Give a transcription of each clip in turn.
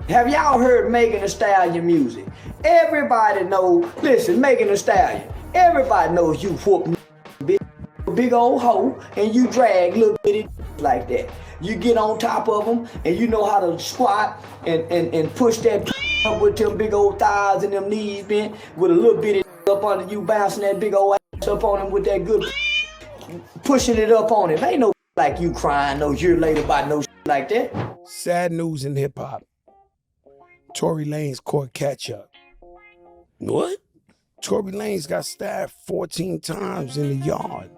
Have y'all heard Megan Thee Stallion music? Everybody know, listen, Megan Thee Stallion, everybody knows you whoop big old hoe and you drag little bitty like that. You get on top of them and you know how to squat and push that up with them big old thighs and them knees bent with a little bitty up under you, bouncing that big old ass up on him with that good pushing it up on him. Ain't no like you crying no year later about no like that. Sad news in hip hop. Tory Lanez caught catch up. What? Tory Lanez got stabbed 14 times in the yard.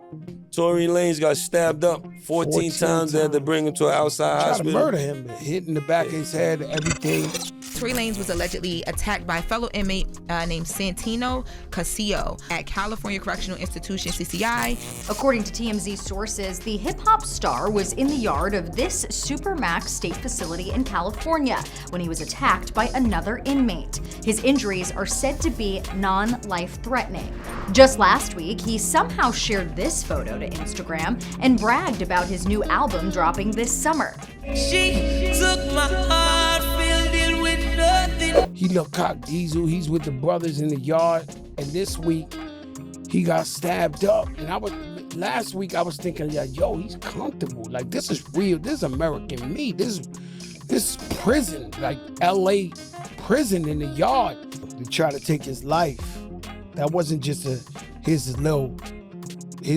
Tory Lanez got stabbed up 14 times. They had to bring him to an outside hospital. Tried to murder him, hit in the back of his head, everything. Tory Lanez was allegedly attacked by a fellow inmate named Santino Castillo at California Correctional Institution, CCI. According to TMZ sources, the hip-hop star was in the yard of this Supermax state facility in California when he was attacked by another inmate. His injuries are said to be non-life-threatening. Just last week, he somehow shared this photo to Instagram and bragged about his new album dropping this summer. She took my heart, filled it with nothing. He looked cock diesel. He's with the brothers in the yard. And this week, he got stabbed up. And last week I was thinking, like, yo, he's comfortable. Like, this is real. This is American me. This is prison, like LA prison in the yard. To try to take his life. That wasn't just his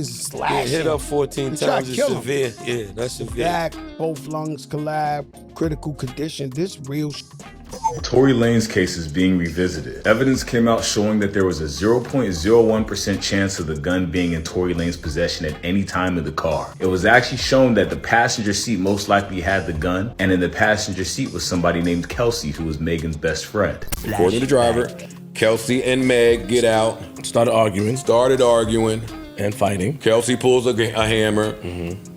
slash. Yeah, hit up 14 times is severe. Yeah, that's severe. Back, both lungs collapsed, critical condition. This real Tory Lanez case is being revisited. Evidence came out showing that there was a 0.01% chance of the gun being in Tory Lanez's possession at any time in the car. It was actually shown that the passenger seat most likely had the gun, and in the passenger seat was somebody named Kelsey, who was Megan's best friend. According to the driver, Kelsey and Meg get out. Started arguing. And fighting. Kelsey pulls a hammer.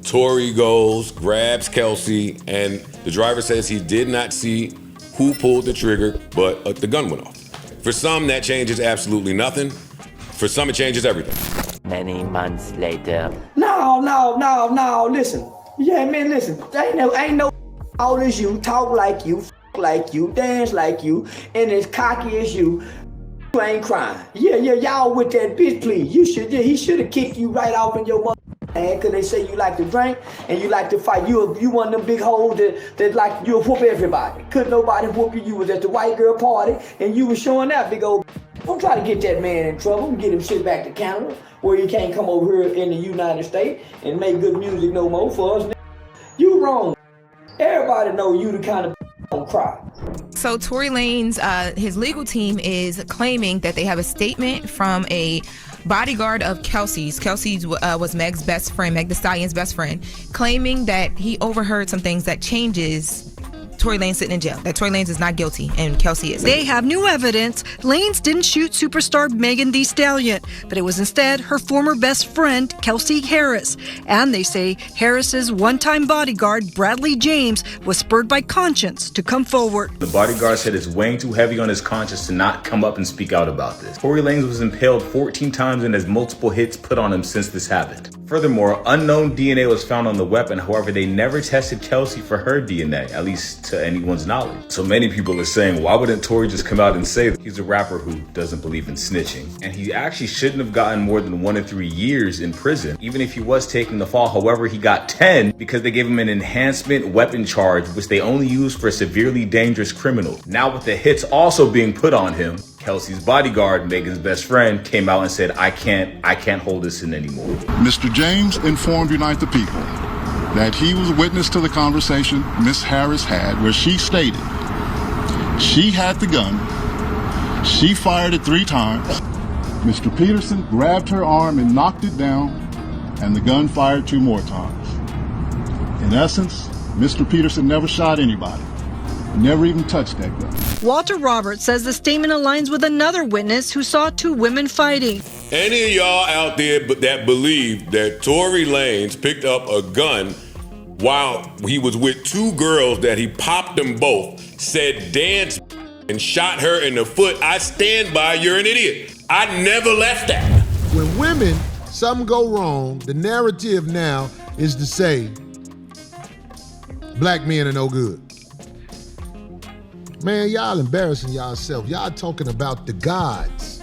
Tory goes, grabs Kelsey, and the driver says he did not see who pulled the trigger, but the gun went off. For some, that changes absolutely nothing. For some, it changes everything. Many months later. No, listen. Yeah, man, listen. Ain't no old as you, talk like you, like you, dance like you, and as cocky as you. You ain't crying. Yeah, y'all with that bitch, please. He should have kicked you right off in your mother hand, cause they say you like to drink and you like to fight. You one of them big hoes that like you'll whoop everybody. Couldn't nobody whoop you. You was at the white girl party and you was showing that big old. Don't try to get that man in trouble and get him sent back to Canada where he can't come over here in the United States and make good music no more for us. You wrong. Everybody know you the kind of don't cry. So Tory Lanez, his legal team is claiming that they have a statement from a bodyguard of Kelsey's. Kelsey's was Meg's best friend, Meg Thee Stallion's best friend, claiming that he overheard some things that changes Tory Lanez sitting in jail, that Tory Lanez is not guilty and Kelsey is. They have new evidence. Lanez didn't shoot superstar Megan Thee Stallion, but it was instead her former best friend, Kelsey Harris. And they say Harris's one-time bodyguard, Bradley James, was spurred by conscience to come forward. The bodyguard said it's weighing too heavy on his conscience to not come up and speak out about this. Tory Lanez was impaled 14 times and has multiple hits put on him since this happened. Furthermore, unknown DNA was found on the weapon. However, they never tested Kelsey for her DNA, at least to anyone's knowledge. So many people are saying, why wouldn't Tory just come out and say that he's a rapper who doesn't believe in snitching? And he actually shouldn't have gotten more than 1 to 3 years in prison, even if he was taking the fall. However, he got 10 because they gave him an enhancement weapon charge, which they only use for severely dangerous criminals. Now with the hits also being put on him, Kelsey's bodyguard, Megan's best friend, came out and said, I can't hold this in anymore. Mr. James informed Unite the People that he was witness to the conversation Miss Harris had where she stated she had the gun, she fired it 3 times, Mr. Peterson grabbed her arm and knocked it down, and the gun fired 2 more times. In essence, Mr. Peterson never shot anybody. Never even touched that gun. Walter Roberts says the statement aligns with another witness who saw 2 women fighting. Any of y'all out there that believe that Tory Lanez picked up a gun while he was with 2 girls that he popped them both, said dance and shot her in the foot, I stand by, you're an idiot. I never left that. When women, something go wrong, the narrative now is to say black men are no good. Man, y'all embarrassing yourself. Y'all talking about the gods.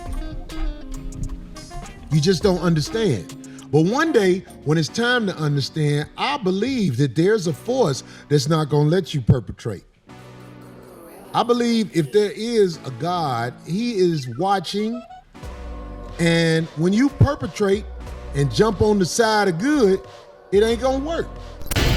You just don't understand. But one day, when it's time to understand, I believe that there's a force that's not gonna let you perpetrate. I believe if there is a God, he is watching, and when you perpetrate and jump on the side of good, it ain't gonna work.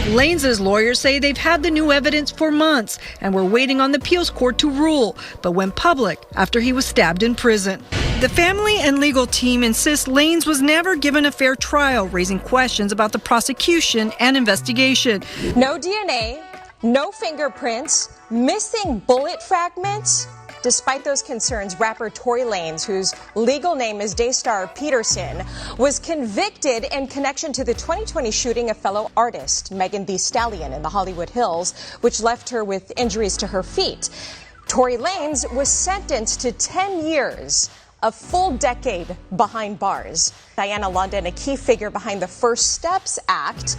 Lanez' lawyers say they've had the new evidence for months and were waiting on the appeals court to rule, but went public after he was stabbed in prison. The family and legal team insists Lanez was never given a fair trial, raising questions about the prosecution and investigation. No DNA, no fingerprints, missing bullet fragments. Despite those concerns, rapper Tory Lanez, whose legal name is Daystar Peterson, was convicted in connection to the 2020 shooting of fellow artist Megan Thee Stallion in the Hollywood Hills, which left her with injuries to her feet. Tory Lanez was sentenced to 10 years, a full decade behind bars. Diana London, a key figure behind the First Steps Act,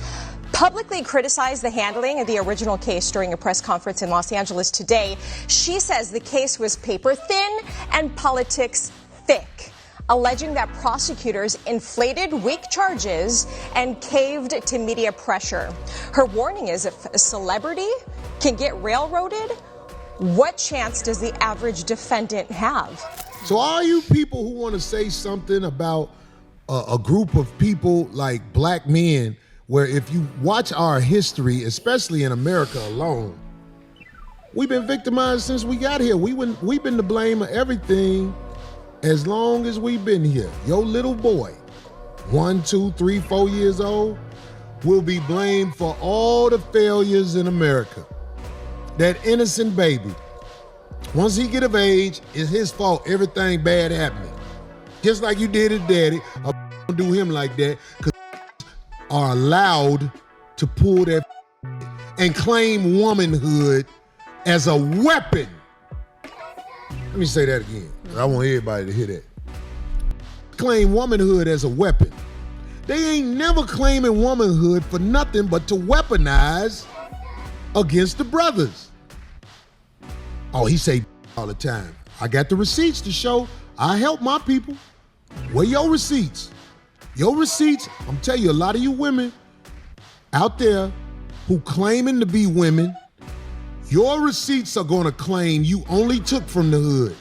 publicly criticized the handling of the original case during a press conference in Los Angeles today. She says the case was paper thin and politics thick, alleging that prosecutors inflated weak charges and caved to media pressure. Her warning is if a celebrity can get railroaded, what chance does the average defendant have? So all you people who want to say something about a group of people like black men, where if you watch our history, especially in America alone, we've been victimized since we got here. We've been to blame of everything as long as we've been here. Your little boy, 1, 2, 3, 4 years old, will be blamed for all the failures in America. That innocent baby, once he get of age, it's his fault everything bad happening. Just like you did his daddy, don't do him like that, because are allowed to pull that and claim womanhood as a weapon. Let me say that again. I want everybody to hear that. Claim womanhood as a weapon. They ain't never claiming womanhood for nothing but to weaponize against the brothers. Oh, he say all the time. I got the receipts to show I help my people. Where your receipts? Your receipts, I'm telling you, a lot of you women out there who claiming to be women, your receipts are gonna claim you only took from the hood.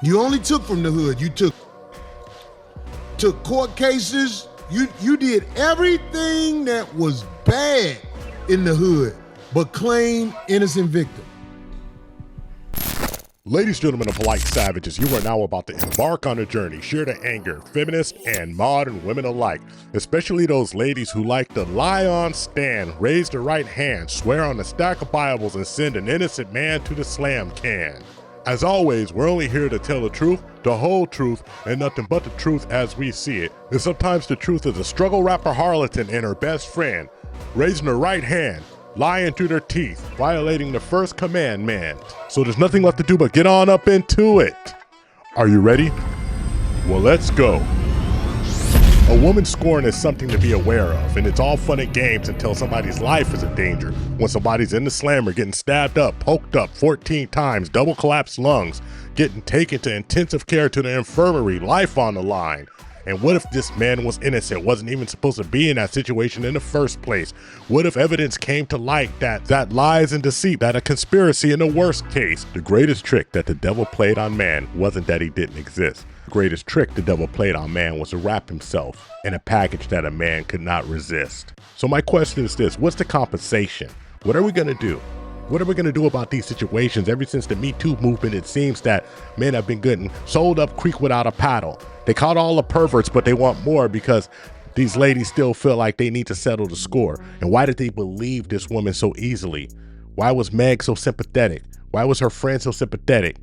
You only took from the hood. You took court cases. You did everything that was bad in the hood, but claim innocent victim. Ladies, gentlemen, and polite savages, you are now about to embark on a journey sure to anger feminists and modern women alike, especially those ladies who like to lie on stand, raise their right hand, swear on a stack of Bibles, and send an innocent man to the slam can. As always, we're only here to tell the truth, the whole truth, and nothing but the truth as we see it. And sometimes the truth is a struggle rapper harlot and her best friend, raising her right hand, lying through their teeth, violating the first commandment. So there's nothing left to do but get on up into it. Are you ready? Well, let's go. A woman's scorn is something to be aware of, and it's all fun and games until somebody's life is in danger. When somebody's in the slammer, getting stabbed up, poked up 14 times, double collapsed lungs, getting taken to intensive care to the infirmary, life on the line. And what if this man was innocent, wasn't even supposed to be in that situation in the first place? What if evidence came to light that lies and deceit, that a conspiracy in the worst case? The greatest trick that the devil played on man wasn't that he didn't exist. The greatest trick the devil played on man was to wrap himself in a package that a man could not resist. So my question is this: what's the compensation? What are we gonna do? What are we going to do about these situations? Ever since the Me Too movement, it seems that men have been getting sold up creek without a paddle. They caught all the perverts, but they want more because these ladies still feel like they need to settle the score. And why did they believe this woman so easily? Why was Meg so sympathetic? Why was her friend so sympathetic?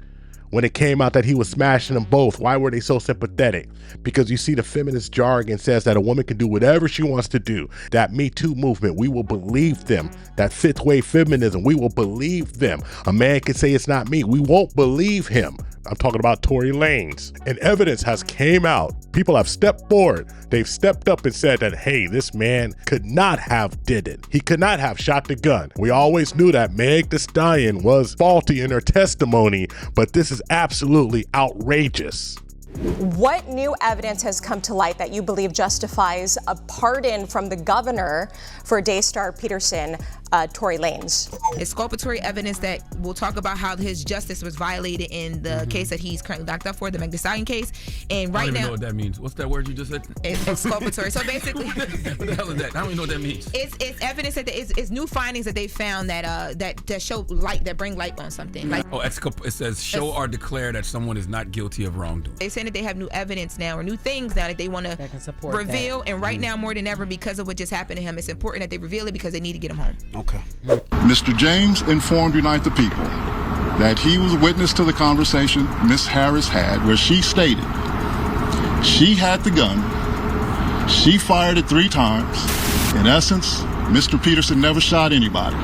When it came out that he was smashing them both, why were they so sympathetic? Because you see, the feminist jargon says that a woman can do whatever she wants to do. That Me Too movement, we will believe them. That fifth wave feminism, we will believe them. A man can say it's not me, we won't believe him I'm talking about Tory Lanez. And evidence has came out. People have stepped forward. They've stepped up and said that, hey, this man could not have did it. He could not have shot the gun. We always knew that Meg Thee Stallion was faulty in her testimony, but this is absolutely outrageous. What new evidence has come to light that you believe justifies a pardon from the governor for Daystar Peterson, Tory Lanez? Exculpatory evidence that we'll talk about how his justice was violated in the case that he's currently locked up for, the Meg Thee Stallion case. And right I don't even now, know what that means. What's that word you just said? It's exculpatory. So basically, what the hell is that? I don't even know what that means. It's evidence that it's new findings that they found that show light, that bring light on something. Like, It says show or declare that someone is not guilty of wrongdoing. they're saying that they have new evidence now or new things now that they want to reveal. And right now, more than ever, because of what just happened to him, it's important that they reveal it because they need to get him home. Okay. Mr. James informed Unite the People that he was witness to the conversation Miss Harris had where she stated she had the gun, she fired it 3 times. In essence, Mr. Peterson never shot anybody.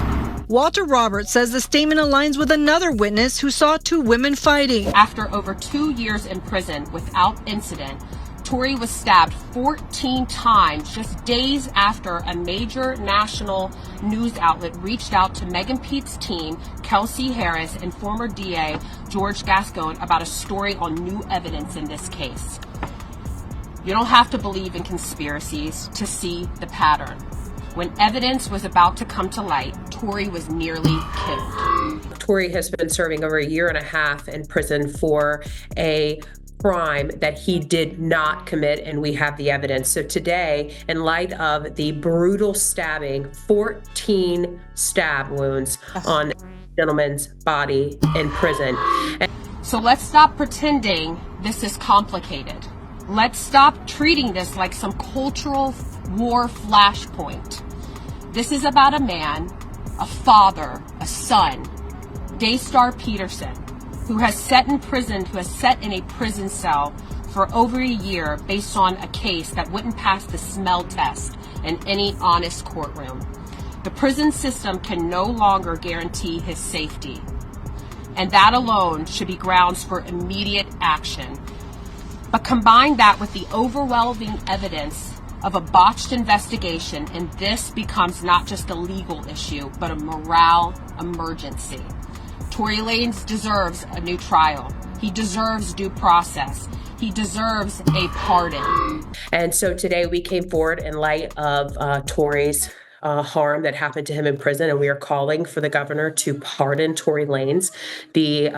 Walter Roberts says the statement aligns with another witness who saw 2 women fighting. After over 2 years in prison without incident, Tory was stabbed 14 times just days after a major national news outlet reached out to Megan Pete's team, Kelsey Harris, and former DA George Gascon about a story on new evidence in this case. You don't have to believe in conspiracies to see the pattern. When evidence was about to come to light, Tory was nearly killed. Tory has been serving over 1.5 years in prison for a crime that he did not commit, and we have the evidence. So today, in light of the brutal stabbing, 14 stab wounds on a gentleman's body in prison. So let's stop pretending this is complicated. Let's stop treating this like some cultural war flashpoint. This is about a man, a father, a son, Daystar Peterson, who has sat in a prison cell for over 1 year based on a case that wouldn't pass the smell test in any honest courtroom. The prison system can no longer guarantee his safety, and that alone should be grounds for immediate action. But combine that with the overwhelming evidence of a botched investigation, and this becomes not just a legal issue, but a morale emergency. Tory Lanez deserves a new trial. He deserves due process. He deserves a pardon. And so today we came forward in light of Tory's harm that happened to him in prison, and we are calling for the governor to pardon Tory Lanez. The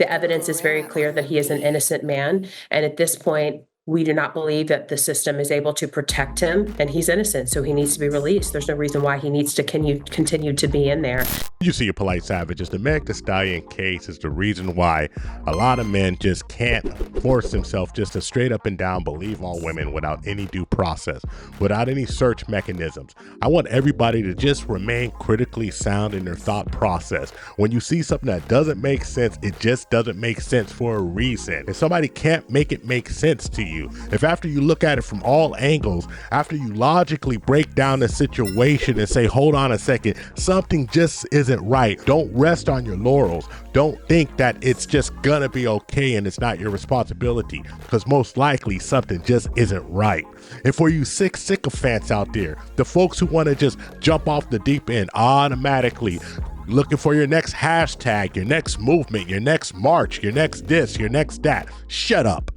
evidence is very clear that he is an innocent man, and at this point, we do not believe that the system is able to protect him, and he's innocent, so he needs to be released. There's no reason why he needs to continue to be in there. You see, polite savages, the Meg Thee Stallion case is the reason why a lot of men just can't force themselves just to straight up and down believe all women without any due process, without any search mechanisms. I want everybody to just remain critically sound in their thought process. When you see something that doesn't make sense, it just doesn't make sense for a reason. If somebody can't make it make sense to you, if after you look at it from all angles, after you logically break down the situation and say, hold on a second, something just isn't right, don't rest on your laurels. Don't think that it's just gonna be okay and it's not your responsibility, because most likely something just isn't right. And for you sick sycophants out there, the folks who want to just jump off the deep end automatically, looking for your next hashtag, your next movement, your next march, your next this, your next that, shut up.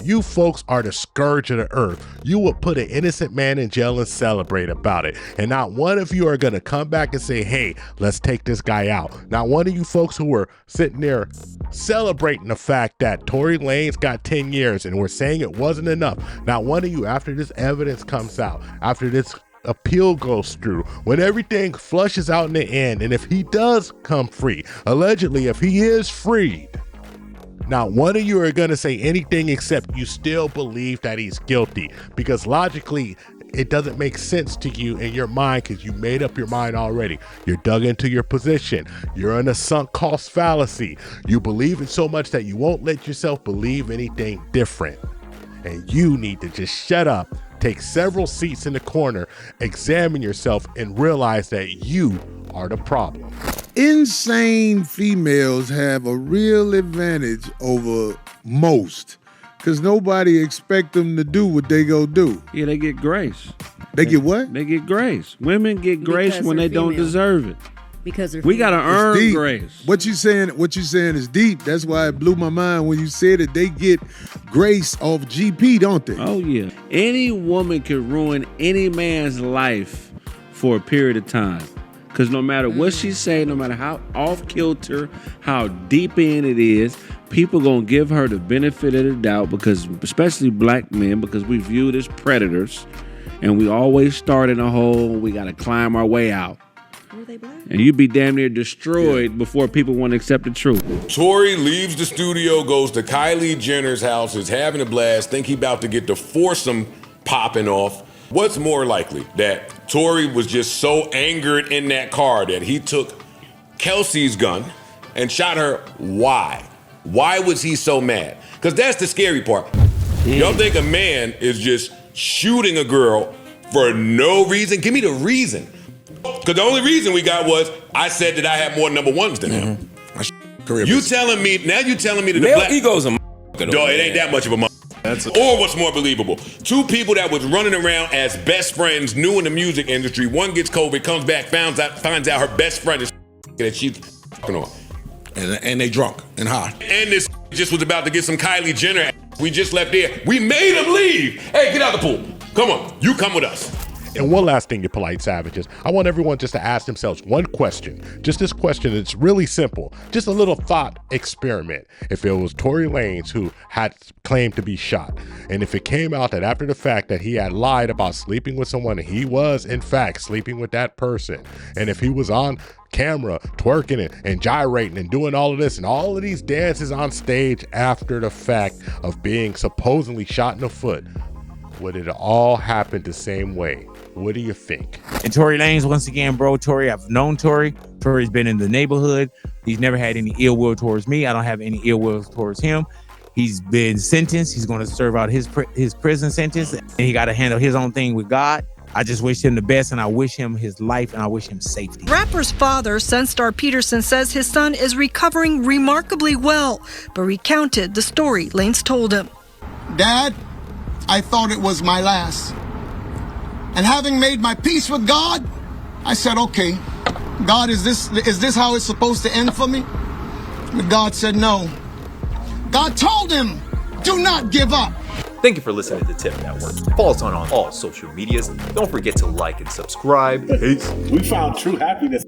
You folks are the scourge of the earth. You will put an innocent man in jail and celebrate about it. And not one of you are going to come back and say, hey, let's take this guy out. Not one of you folks who were sitting there celebrating the fact that Tory Lanez got 10 years and we're saying it wasn't enough. Not one of you, after this evidence comes out, after this appeal goes through, when everything flushes out in the end, and if he does come free, allegedly, if he is freed, not one of you are going to say anything except you still believe that he's guilty, because logically it doesn't make sense to you in your mind, because you made up your mind already. You're dug into your position. You're in a sunk cost fallacy. You believe it so much that you won't let yourself believe anything different. And you need to just shut up, take several seats in the corner, examine yourself, and realize that you are the problem. insane females have a real advantage over most, because nobody expect them to do what they go do. Yeah, they get grace. They get what? They get grace. Women get grace when they don't deserve it. Because we gotta earn grace. What you saying is deep. That's why it blew my mind when you said it. They get grace off GP, don't they? Oh yeah. Any woman can ruin any man's life for a period of time. Because no matter what she say, no matter how off kilter, how deep in it is, people gonna give her the benefit of the doubt, because especially black men, because we viewed as predators, and we always start in a hole. We gotta climb our way out. And you be damn near destroyed before people want to accept the truth. Tory leaves the studio, goes to Kylie Jenner's house, is having a blast, think he about to get the foursome popping off. What's more likely, that Tory was just so angered in that car that he took Kelsey's gun and shot her? Why? Why was he so mad? Because that's the scary part. Y'all think a man is just shooting a girl for no reason? Give me the reason. Because the only reason we got was I said that I had more number ones than him. You telling me that the Male black ego's a dog, it ain't that much of a or what's more believable? Two people that was running around as best friends, new in the music industry. One gets COVID, comes back, finds out her best friend is that she's on. And they drunk and high. And this just was about to get some Kylie Jenner. We just left there. We made him leave. Hey, get out the pool. Come on, you come with us. And one last thing, you polite savages. I want everyone just to ask themselves one question. Just this question, it's really simple. Just a little thought experiment. If it was Tory Lanez who had claimed to be shot, and if it came out that after the fact that he had lied about sleeping with someone, and he was in fact sleeping with that person, and if he was on camera twerking it and gyrating and doing all of this and all of these dances on stage after the fact of being supposedly shot in the foot, would it all happen the same way? What do you think? And Tory Lanez, once again, bro, Tory, I've known Tory. Tory's been in the neighborhood. He's never had any ill will towards me. I don't have any ill will towards him. He's been sentenced. He's going to serve out his prison sentence, and he got to handle his own thing with God. I just wish him the best, and I wish him his life, and I wish him safety. Rapper's father, Sunstar Peterson, says his son is recovering remarkably well, but recounted the story Lanez told him. Dad, I thought it was my last. And having made my peace with God, I said, okay, God, is this how it's supposed to end for me? But God said no. God told him, do not give up. Thank you for listening to Tip Network. Follow us on all social medias. Don't forget to like and subscribe. Peace. We found true happiness.